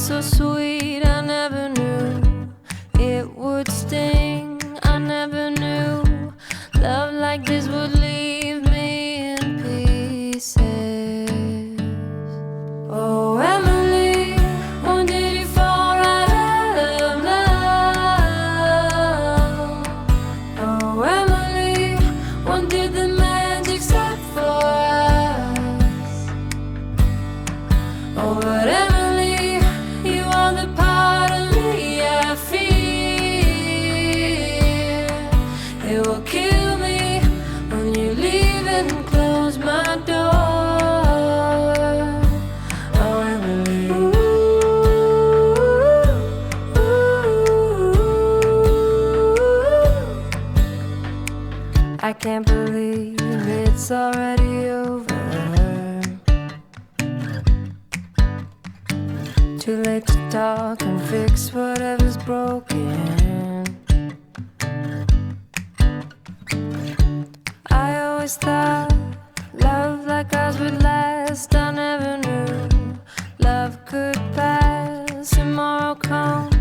so sweet, I never knew it would sting. I never knew love like this would leave me in pieces. Oh, Emily, when did you fall right out of love? Oh, Emily, when did the magic stop for us? Oh, but Emily, you are the part of me I fear. It will kill me when you leave and close my door. Oh, Emily. I can't believe it's already over. Too late to talk and fix whatever's broken. I always thought love like ours would last. I never knew love could pass. Tomorrow comes